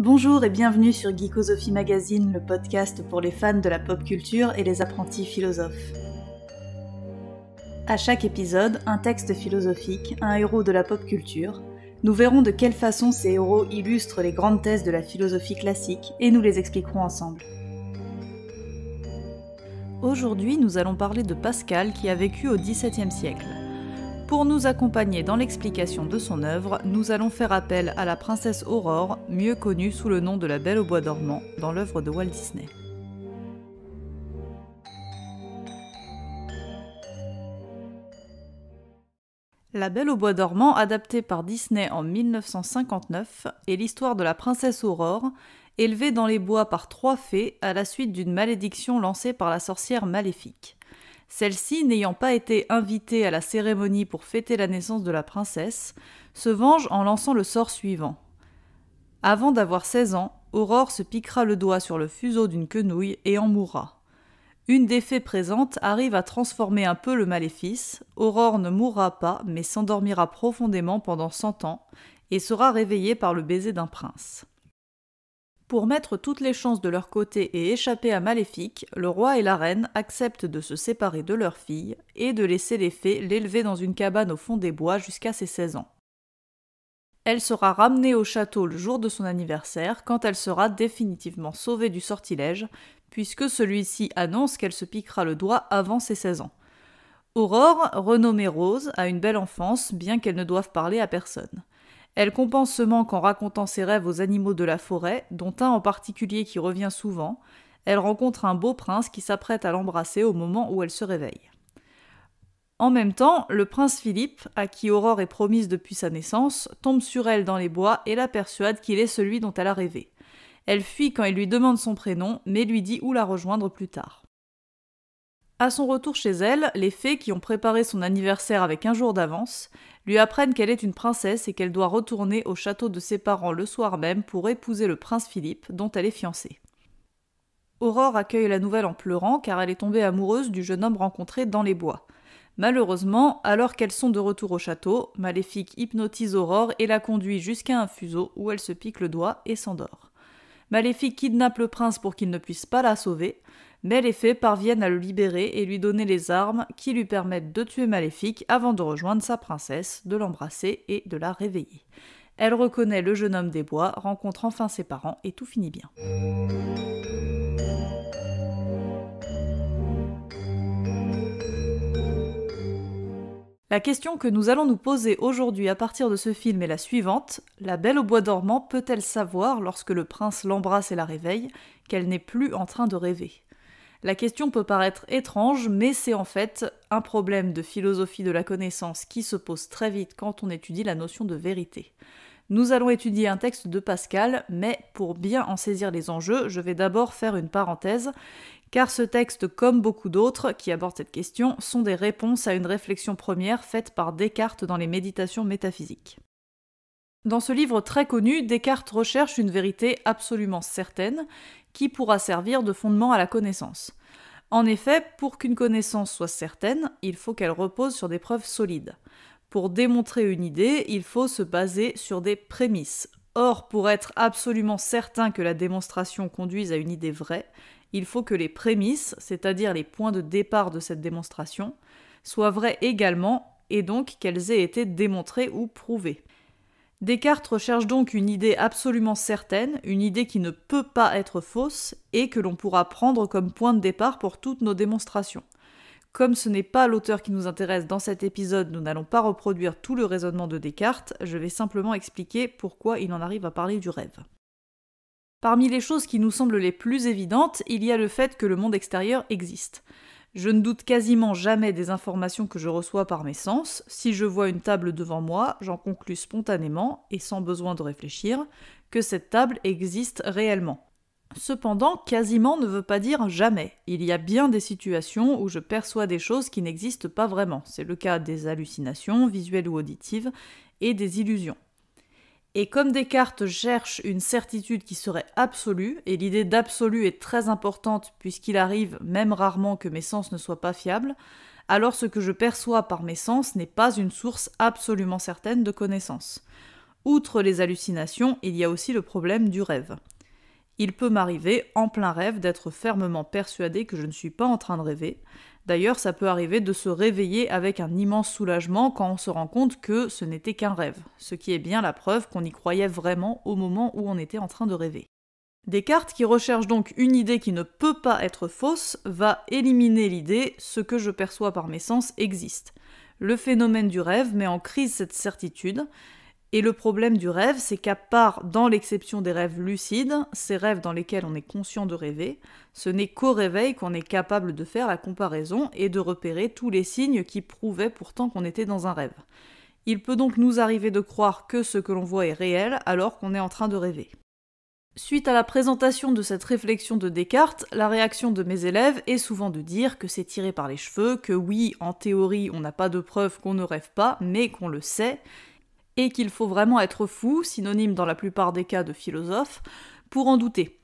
Bonjour et bienvenue sur Geekosophie Magazine, le podcast pour les fans de la pop culture et les apprentis philosophes. À chaque épisode, un texte philosophique, un héros de la pop culture. Nous verrons de quelle façon ces héros illustrent les grandes thèses de la philosophie classique et nous les expliquerons ensemble. Aujourd'hui, nous allons parler de Pascal qui a vécu au XVIIe siècle. Pour nous accompagner dans l'explication de son œuvre, nous allons faire appel à la princesse Aurore, mieux connue sous le nom de la Belle au bois dormant, dans l'œuvre de Walt Disney. La Belle au bois dormant, adaptée par Disney en 1959, est l'histoire de la princesse Aurore, élevée dans les bois par 3 fées à la suite d'une malédiction lancée par la sorcière Maléfique. Celle-ci, n'ayant pas été invitée à la cérémonie pour fêter la naissance de la princesse, se venge en lançant le sort suivant. Avant d'avoir 16 ans, Aurore se piquera le doigt sur le fuseau d'une quenouille et en mourra. Une des fées présentes arrive à transformer un peu le maléfice. Aurore ne mourra pas, mais s'endormira profondément pendant 100 ans et sera réveillée par le baiser d'un prince. Pour mettre toutes les chances de leur côté et échapper à Maléfique, le roi et la reine acceptent de se séparer de leur fille et de laisser les fées l'élever dans une cabane au fond des bois jusqu'à ses 16 ans. Elle sera ramenée au château le jour de son anniversaire quand elle sera définitivement sauvée du sortilège, puisque celui-ci annonce qu'elle se piquera le doigt avant ses 16 ans. Aurore, renommée Rose, a une belle enfance, bien qu'elle ne doive parler à personne. Elle compense ce manque en racontant ses rêves aux animaux de la forêt, dont un en particulier qui revient souvent. Elle rencontre un beau prince qui s'apprête à l'embrasser au moment où elle se réveille. En même temps, le prince Philippe, à qui Aurore est promise depuis sa naissance, tombe sur elle dans les bois et la persuade qu'il est celui dont elle a rêvé. Elle fuit quand il lui demande son prénom, mais lui dit où la rejoindre plus tard. À son retour chez elle, les fées qui ont préparé son anniversaire avec un jour d'avance lui apprennent qu'elle est une princesse et qu'elle doit retourner au château de ses parents le soir même pour épouser le prince Philippe, dont elle est fiancée. Aurore accueille la nouvelle en pleurant car elle est tombée amoureuse du jeune homme rencontré dans les bois. Malheureusement, alors qu'elles sont de retour au château, Maléfique hypnotise Aurore et la conduit jusqu'à un fuseau où elle se pique le doigt et s'endort. Maléfique kidnappe le prince pour qu'il ne puisse pas la sauver, mais les fées parviennent à le libérer et lui donner les armes qui lui permettent de tuer Maléfique avant de rejoindre sa princesse, de l'embrasser et de la réveiller. Elle reconnaît le jeune homme des bois, rencontre enfin ses parents et tout finit bien. La question que nous allons nous poser aujourd'hui à partir de ce film est la suivante. La Belle au bois dormant peut-elle savoir, lorsque le prince l'embrasse et la réveille, qu'elle n'est plus en train de rêver ? La question peut paraître étrange, mais c'est en fait un problème de philosophie de la connaissance qui se pose très vite quand on étudie la notion de vérité. Nous allons étudier un texte de Pascal, mais pour bien en saisir les enjeux, je vais d'abord faire une parenthèse, car ce texte, comme beaucoup d'autres qui abordent cette question, sont des réponses à une réflexion première faite par Descartes dans les Méditations métaphysiques. Dans ce livre très connu, Descartes recherche une vérité absolument certaine, qui pourra servir de fondement à la connaissance. En effet, pour qu'une connaissance soit certaine, il faut qu'elle repose sur des preuves solides. Pour démontrer une idée, il faut se baser sur des prémices. Or, pour être absolument certain que la démonstration conduise à une idée vraie, il faut que les prémices, c'est-à-dire les points de départ de cette démonstration, soient vraies également, et donc qu'elles aient été démontrées ou prouvées. Descartes recherche donc une idée absolument certaine, une idée qui ne peut pas être fausse, et que l'on pourra prendre comme point de départ pour toutes nos démonstrations. Comme ce n'est pas l'auteur qui nous intéresse dans cet épisode, nous n'allons pas reproduire tout le raisonnement de Descartes, je vais simplement expliquer pourquoi il en arrive à parler du rêve. Parmi les choses qui nous semblent les plus évidentes, il y a le fait que le monde extérieur existe. Je ne doute quasiment jamais des informations que je reçois par mes sens. Si je vois une table devant moi, j'en conclus spontanément, et sans besoin de réfléchir, que cette table existe réellement. Cependant, quasiment ne veut pas dire jamais. Il y a bien des situations où je perçois des choses qui n'existent pas vraiment. C'est le cas des hallucinations, visuelles ou auditives, et des illusions. Et comme Descartes cherche une certitude qui serait absolue, et l'idée d'absolu est très importante puisqu'il arrive, même rarement, que mes sens ne soient pas fiables, alors ce que je perçois par mes sens n'est pas une source absolument certaine de connaissance. Outre les hallucinations, il y a aussi le problème du rêve. Il peut m'arriver, en plein rêve, d'être fermement persuadé que je ne suis pas en train de rêver. D'ailleurs, ça peut arriver de se réveiller avec un immense soulagement quand on se rend compte que ce n'était qu'un rêve, ce qui est bien la preuve qu'on y croyait vraiment au moment où on était en train de rêver. Descartes, qui recherche donc une idée qui ne peut pas être fausse, va éliminer l'idée « ce que je perçois par mes sens existe ». Le phénomène du rêve met en crise cette certitude, et le problème du rêve, c'est qu'à part dans l'exception des rêves lucides, ces rêves dans lesquels on est conscient de rêver, ce n'est qu'au réveil qu'on est capable de faire la comparaison et de repérer tous les signes qui prouvaient pourtant qu'on était dans un rêve. Il peut donc nous arriver de croire que ce que l'on voit est réel alors qu'on est en train de rêver. Suite à la présentation de cette réflexion de Descartes, la réaction de mes élèves est souvent de dire que c'est tiré par les cheveux, que oui, en théorie, on n'a pas de preuve qu'on ne rêve pas, mais qu'on le sait, et qu'il faut vraiment être fou, synonyme dans la plupart des cas de philosophe, pour en douter.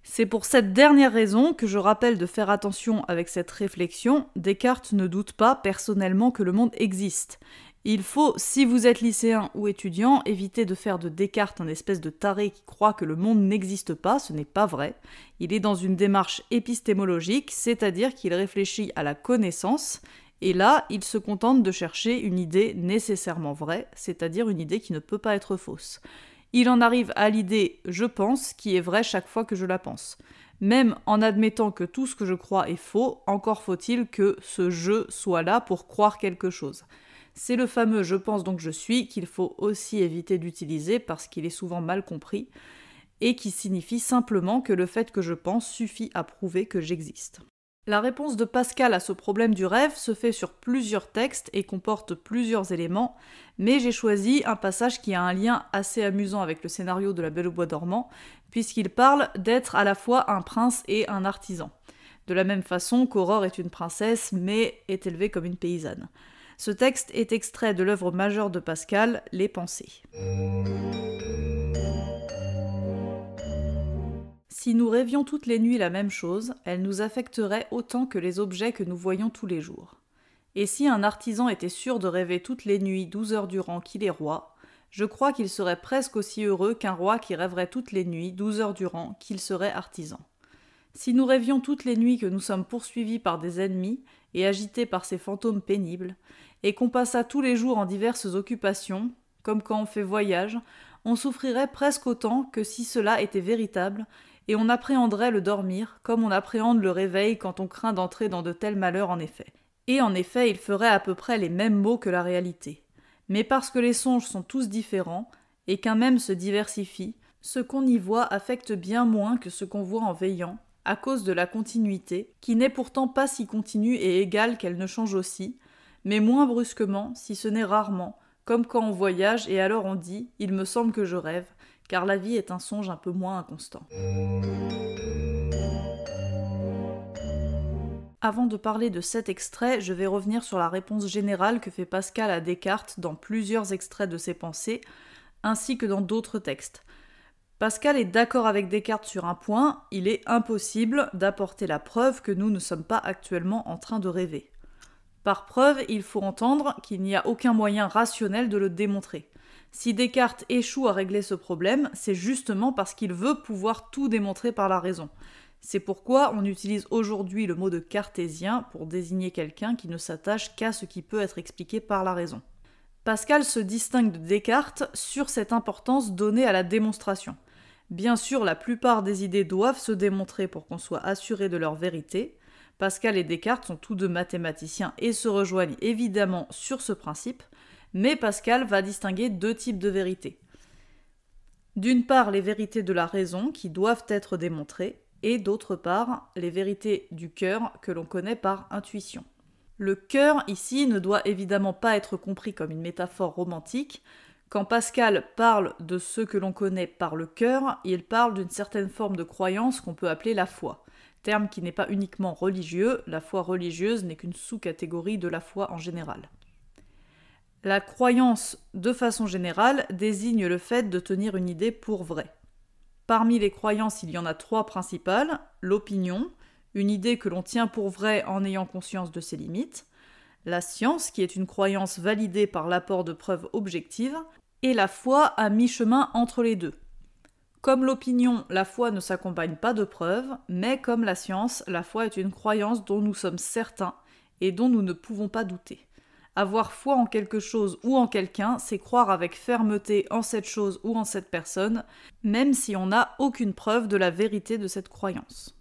C'est pour cette dernière raison que je rappelle de faire attention avec cette réflexion. Descartes ne doute pas personnellement que le monde existe. Il faut, si vous êtes lycéen ou étudiant, éviter de faire de Descartes un espèce de taré qui croit que le monde n'existe pas, ce n'est pas vrai. Il est dans une démarche épistémologique, c'est-à-dire qu'il réfléchit à la connaissance, et là, il se contente de chercher une idée nécessairement vraie, c'est-à-dire une idée qui ne peut pas être fausse. Il en arrive à l'idée « je pense » qui est vraie chaque fois que je la pense. Même en admettant que tout ce que je crois est faux, encore faut-il que ce « je » soit là pour croire quelque chose. C'est le fameux « je pense donc je suis » qu'il faut aussi éviter d'utiliser parce qu'il est souvent mal compris, et qui signifie simplement que le fait que je pense suffit à prouver que j'existe. La réponse de Pascal à ce problème du rêve se fait sur plusieurs textes et comporte plusieurs éléments, mais j'ai choisi un passage qui a un lien assez amusant avec le scénario de La Belle au bois dormant, puisqu'il parle d'être à la fois un prince et un artisan. De la même façon qu'Aurore est une princesse, mais est élevée comme une paysanne. Ce texte est extrait de l'œuvre majeure de Pascal, Les Pensées. Si nous rêvions toutes les nuits la même chose, elle nous affecterait autant que les objets que nous voyons tous les jours. Et si un artisan était sûr de rêver toutes les nuits 12 heures durant qu'il est roi, je crois qu'il serait presque aussi heureux qu'un roi qui rêverait toutes les nuits 12 heures durant qu'il serait artisan. Si nous rêvions toutes les nuits que nous sommes poursuivis par des ennemis et agités par ces fantômes pénibles, et qu'on passa tous les jours en diverses occupations, comme quand on fait voyage, on souffrirait presque autant que si cela était véritable, et on appréhenderait le dormir comme on appréhende le réveil quand on craint d'entrer dans de tels malheurs en effet. Et en effet, il ferait à peu près les mêmes mots que la réalité. Mais parce que les songes sont tous différents, et qu'un même se diversifie, ce qu'on y voit affecte bien moins que ce qu'on voit en veillant, à cause de la continuité, qui n'est pourtant pas si continue et égale qu'elle ne change aussi, mais moins brusquement, si ce n'est rarement, comme quand on voyage et alors on dit « il me semble que je rêve », car la vie est un songe un peu moins inconstant. Avant de parler de cet extrait, je vais revenir sur la réponse générale que fait Pascal à Descartes dans plusieurs extraits de ses pensées, ainsi que dans d'autres textes. Pascal est d'accord avec Descartes sur un point, il est impossible d'apporter la preuve que nous ne sommes pas actuellement en train de rêver. Par preuve, il faut entendre qu'il n'y a aucun moyen rationnel de le démontrer. Si Descartes échoue à régler ce problème, c'est justement parce qu'il veut pouvoir tout démontrer par la raison. C'est pourquoi on utilise aujourd'hui le mot de cartésien pour désigner quelqu'un qui ne s'attache qu'à ce qui peut être expliqué par la raison. Pascal se distingue de Descartes sur cette importance donnée à la démonstration. Bien sûr, la plupart des idées doivent se démontrer pour qu'on soit assuré de leur vérité. Pascal et Descartes sont tous deux mathématiciens et se rejoignent évidemment sur ce principe, mais Pascal va distinguer deux types de vérités. D'une part, les vérités de la raison qui doivent être démontrées, et d'autre part, les vérités du cœur que l'on connaît par intuition. Le cœur, ici, ne doit évidemment pas être compris comme une métaphore romantique. Quand Pascal parle de ce que l'on connaît par le cœur, il parle d'une certaine forme de croyance qu'on peut appeler la foi. Terme qui n'est pas uniquement religieux, la foi religieuse n'est qu'une sous-catégorie de la foi en général. La croyance, de façon générale, désigne le fait de tenir une idée pour vraie. Parmi les croyances, il y en a trois principales, l'opinion, une idée que l'on tient pour vraie en ayant conscience de ses limites, la science, qui est une croyance validée par l'apport de preuves objectives, et la foi à mi-chemin entre les deux. Comme l'opinion, la foi ne s'accompagne pas de preuves, mais comme la science, la foi est une croyance dont nous sommes certains et dont nous ne pouvons pas douter. Avoir foi en quelque chose ou en quelqu'un, c'est croire avec fermeté en cette chose ou en cette personne, même si on n'a aucune preuve de la vérité de cette croyance.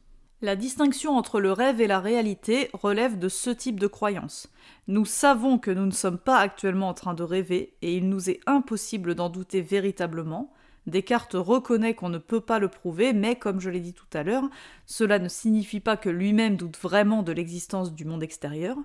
La distinction entre le rêve et la réalité relève de ce type de croyance. Nous savons que nous ne sommes pas actuellement en train de rêver, et il nous est impossible d'en douter véritablement. Descartes reconnaît qu'on ne peut pas le prouver, mais comme je l'ai dit tout à l'heure, cela ne signifie pas que lui-même doute vraiment de l'existence du monde extérieur.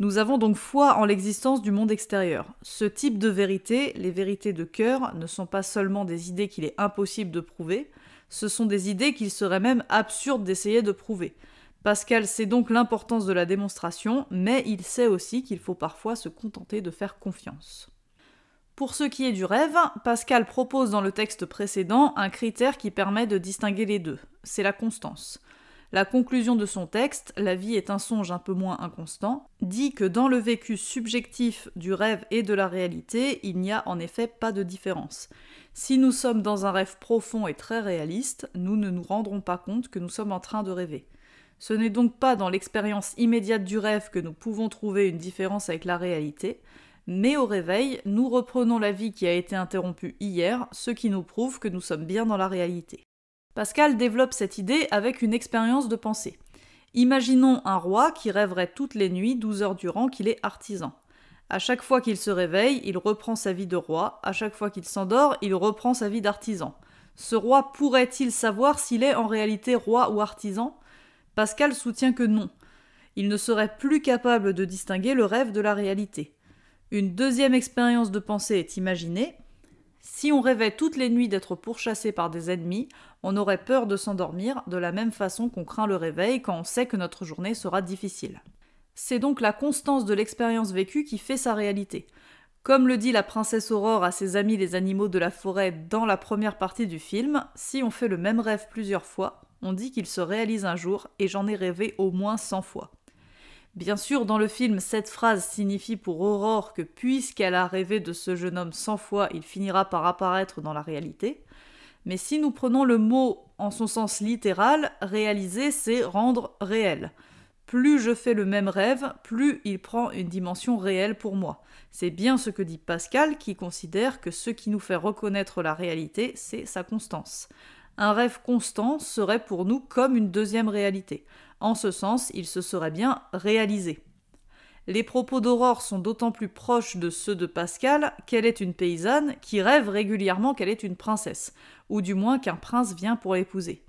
Nous avons donc foi en l'existence du monde extérieur. Ce type de vérité, les vérités de cœur, ne sont pas seulement des idées qu'il est impossible de prouver, ce sont des idées qu'il serait même absurde d'essayer de prouver. Pascal sait donc l'importance de la démonstration, mais il sait aussi qu'il faut parfois se contenter de faire confiance. Pour ce qui est du rêve, Pascal propose dans le texte précédent un critère qui permet de distinguer les deux, c'est la constance. La conclusion de son texte, La vie est un songe un peu moins inconstant, dit que dans le vécu subjectif du rêve et de la réalité, il n'y a en effet pas de différence. Si nous sommes dans un rêve profond et très réaliste, nous ne nous rendrons pas compte que nous sommes en train de rêver. Ce n'est donc pas dans l'expérience immédiate du rêve que nous pouvons trouver une différence avec la réalité, mais au réveil, nous reprenons la vie qui a été interrompue hier, ce qui nous prouve que nous sommes bien dans la réalité. Pascal développe cette idée avec une expérience de pensée. Imaginons un roi qui rêverait toutes les nuits 12 heures durant qu'il est artisan. À chaque fois qu'il se réveille, il reprend sa vie de roi, à chaque fois qu'il s'endort, il reprend sa vie d'artisan. Ce roi pourrait-il savoir s'il est en réalité roi ou artisan ? Pascal soutient que non. Il ne serait plus capable de distinguer le rêve de la réalité. Une deuxième expérience de pensée est imaginée. Si on rêvait toutes les nuits d'être pourchassé par des ennemis, on aurait peur de s'endormir de la même façon qu'on craint le réveil quand on sait que notre journée sera difficile. C'est donc la constance de l'expérience vécue qui fait sa réalité. Comme le dit la princesse Aurore à ses amis les animaux de la forêt dans la première partie du film, si on fait le même rêve plusieurs fois, on dit qu'il se réalise un jour et j'en ai rêvé au moins 100 fois. Bien sûr, dans le film, cette phrase signifie pour Aurore que puisqu'elle a rêvé de ce jeune homme 100 fois, il finira par apparaître dans la réalité. Mais si nous prenons le mot en son sens littéral, réaliser, c'est rendre réel. Plus je fais le même rêve, plus il prend une dimension réelle pour moi. C'est bien ce que dit Pascal qui considère que ce qui nous fait reconnaître la réalité, c'est sa constance. Un rêve constant serait pour nous comme une deuxième réalité. En ce sens, il se serait bien réalisé. Les propos d'Aurore sont d'autant plus proches de ceux de Pascal qu'elle est une paysanne qui rêve régulièrement qu'elle est une princesse, ou du moins qu'un prince vient pour l'épouser.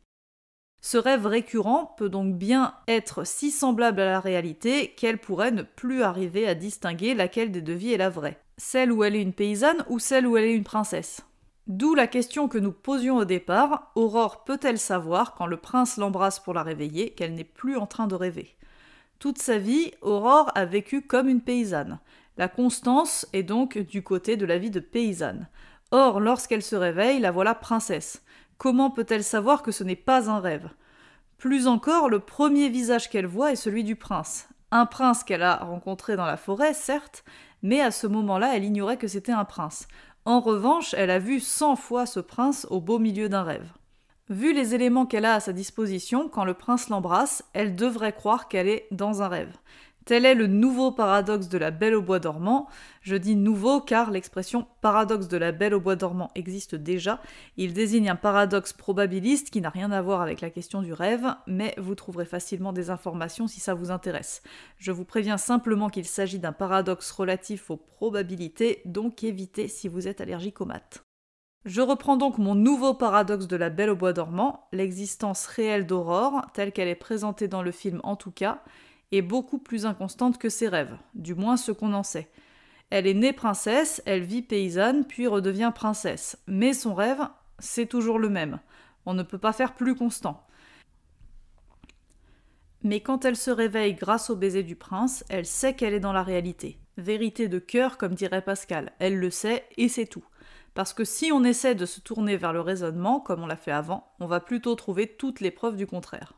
Ce rêve récurrent peut donc bien être si semblable à la réalité qu'elle pourrait ne plus arriver à distinguer laquelle des deux vies est la vraie, celle où elle est une paysanne ou celle où elle est une princesse. D'où la question que nous posions au départ, Aurore peut-elle savoir, quand le prince l'embrasse pour la réveiller, qu'elle n'est plus en train de rêver ? Toute sa vie, Aurore a vécu comme une paysanne. La constance est donc du côté de la vie de paysanne. Or, lorsqu'elle se réveille, la voilà princesse. Comment peut-elle savoir que ce n'est pas un rêve ? Plus encore, le premier visage qu'elle voit est celui du prince. Un prince qu'elle a rencontré dans la forêt, certes, mais à ce moment-là, elle ignorait que c'était un prince. En revanche, elle a vu 100 fois ce prince au beau milieu d'un rêve. Vu les éléments qu'elle a à sa disposition, quand le prince l'embrasse, elle devrait croire qu'elle est dans un rêve. Tel est le nouveau paradoxe de la Belle au bois dormant. Je dis nouveau car l'expression paradoxe de la Belle au bois dormant existe déjà. Il désigne un paradoxe probabiliste qui n'a rien à voir avec la question du rêve, mais vous trouverez facilement des informations si ça vous intéresse. Je vous préviens simplement qu'il s'agit d'un paradoxe relatif aux probabilités, donc évitez si vous êtes allergique aux maths. Je reprends donc mon nouveau paradoxe de la Belle au bois dormant, l'existence réelle d'Aurore, telle qu'elle est présentée dans le film en tout cas, est beaucoup plus inconstante que ses rêves, du moins ce qu'on en sait. Elle est née princesse, elle vit paysanne, puis redevient princesse. Mais son rêve, c'est toujours le même. On ne peut pas faire plus constant. Mais quand elle se réveille grâce au baiser du prince, elle sait qu'elle est dans la réalité. Vérité de cœur, comme dirait Pascal. Elle le sait et c'est tout. Parce que si on essaie de se tourner vers le raisonnement, comme on l'a fait avant, on va plutôt trouver toutes les preuves du contraire.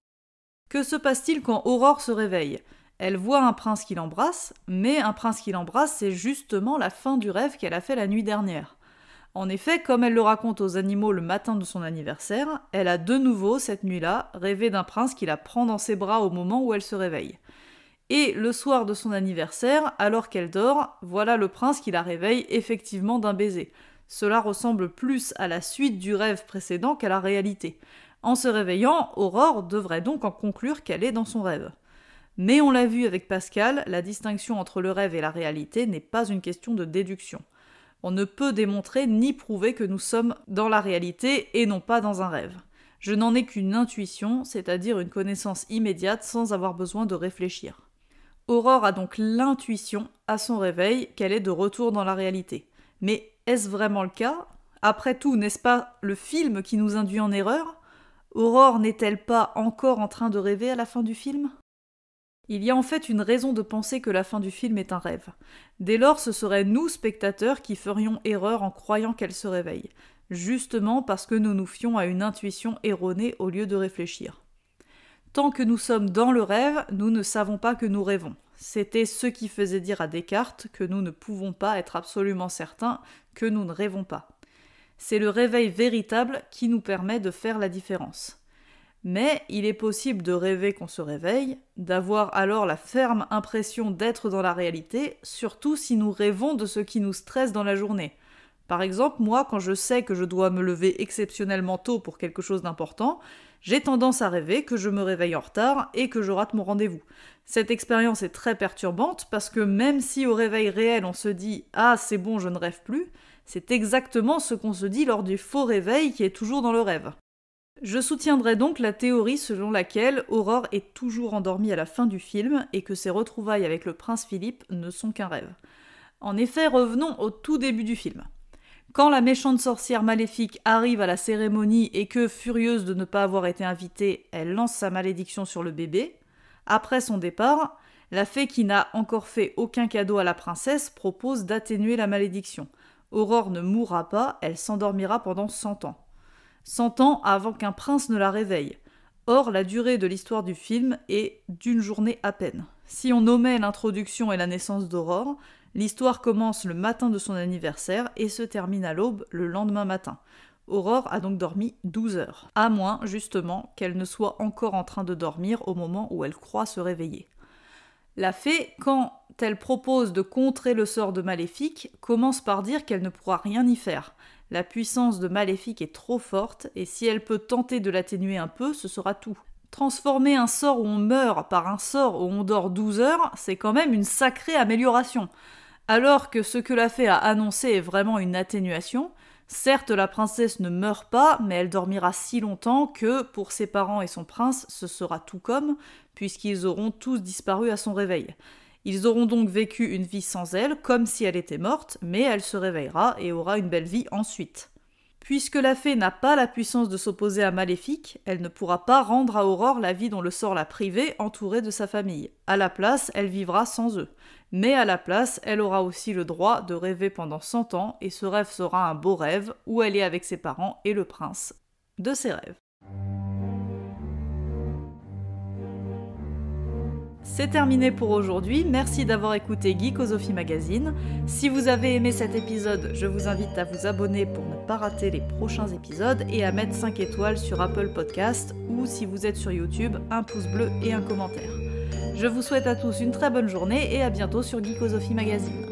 Que se passe-t-il quand Aurore se réveille ? Elle voit un prince qui l'embrasse, mais un prince qui l'embrasse, c'est justement la fin du rêve qu'elle a fait la nuit dernière. En effet, comme elle le raconte aux animaux le matin de son anniversaire, elle a de nouveau, cette nuit-là, rêvé d'un prince qui la prend dans ses bras au moment où elle se réveille. Et le soir de son anniversaire, alors qu'elle dort, voilà le prince qui la réveille effectivement d'un baiser. Cela ressemble plus à la suite du rêve précédent qu'à la réalité. En se réveillant, Aurore devrait donc en conclure qu'elle est dans son rêve. Mais on l'a vu avec Pascal, la distinction entre le rêve et la réalité n'est pas une question de déduction. On ne peut démontrer ni prouver que nous sommes dans la réalité et non pas dans un rêve. Je n'en ai qu'une intuition, c'est-à-dire une connaissance immédiate sans avoir besoin de réfléchir. Aurore a donc l'intuition, à son réveil, qu'elle est de retour dans la réalité. Mais est-ce vraiment le cas ? Après tout, n'est-ce pas le film qui nous induit en erreur ? Aurore n'est-elle pas encore en train de rêver à la fin du film ? Il y a en fait une raison de penser que la fin du film est un rêve. Dès lors, ce serait nous, spectateurs, qui ferions erreur en croyant qu'elle se réveille, justement parce que nous nous fions à une intuition erronée au lieu de réfléchir. Tant que nous sommes dans le rêve, nous ne savons pas que nous rêvons. C'était ce qui faisait dire à Descartes que nous ne pouvons pas être absolument certains que nous ne rêvons pas. C'est le réveil véritable qui nous permet de faire la différence. Mais il est possible de rêver qu'on se réveille, d'avoir alors la ferme impression d'être dans la réalité, surtout si nous rêvons de ce qui nous stresse dans la journée. Par exemple, moi, quand je sais que je dois me lever exceptionnellement tôt pour quelque chose d'important, j'ai tendance à rêver que je me réveille en retard et que je rate mon rendez-vous. Cette expérience est très perturbante parce que même si au réveil réel on se dit « Ah, c'est bon, je ne rêve plus », c'est exactement ce qu'on se dit lors du faux réveil qui est toujours dans le rêve. Je soutiendrai donc la théorie selon laquelle Aurore est toujours endormie à la fin du film et que ses retrouvailles avec le prince Philippe ne sont qu'un rêve. En effet, revenons au tout début du film. Quand la méchante sorcière maléfique arrive à la cérémonie et que, furieuse de ne pas avoir été invitée, elle lance sa malédiction sur le bébé, après son départ, la fée qui n'a encore fait aucun cadeau à la princesse propose d'atténuer la malédiction. Aurore ne mourra pas, elle s'endormira pendant 100 ans. 100 ans avant qu'un prince ne la réveille. Or, la durée de l'histoire du film est d'une journée à peine. Si on omet l'introduction et la naissance d'Aurore, l'histoire commence le matin de son anniversaire et se termine à l'aube le lendemain matin. Aurore a donc dormi 12 heures, à moins, justement, qu'elle ne soit encore en train de dormir au moment où elle croit se réveiller. La fée, quand elle propose de contrer le sort de Maléfique, commence par dire qu'elle ne pourra rien y faire. La puissance de Maléfique est trop forte, et si elle peut tenter de l'atténuer un peu, ce sera tout. Transformer un sort où on meurt par un sort où on dort 12 heures, c'est quand même une sacrée amélioration. Alors que ce que la fée a annoncé est vraiment une atténuation, certes la princesse ne meurt pas, mais elle dormira si longtemps que, pour ses parents et son prince, ce sera tout comme, puisqu'ils auront tous disparu à son réveil. Ils auront donc vécu une vie sans elle, comme si elle était morte, mais elle se réveillera et aura une belle vie ensuite. Puisque la fée n'a pas la puissance de s'opposer à Maléfique, elle ne pourra pas rendre à Aurore la vie dont le sort l'a privée, entourée de sa famille. À la place, elle vivra sans eux. Mais à la place, elle aura aussi le droit de rêver pendant 100 ans, et ce rêve sera un beau rêve, où elle est avec ses parents et le prince de ses rêves. C'est terminé pour aujourd'hui, merci d'avoir écouté Geekosophie Magazine. Si vous avez aimé cet épisode, je vous invite à vous abonner pour ne pas rater les prochains épisodes et à mettre 5 étoiles sur Apple Podcast ou si vous êtes sur YouTube, un pouce bleu et un commentaire. Je vous souhaite à tous une très bonne journée et à bientôt sur Geekosophie Magazine.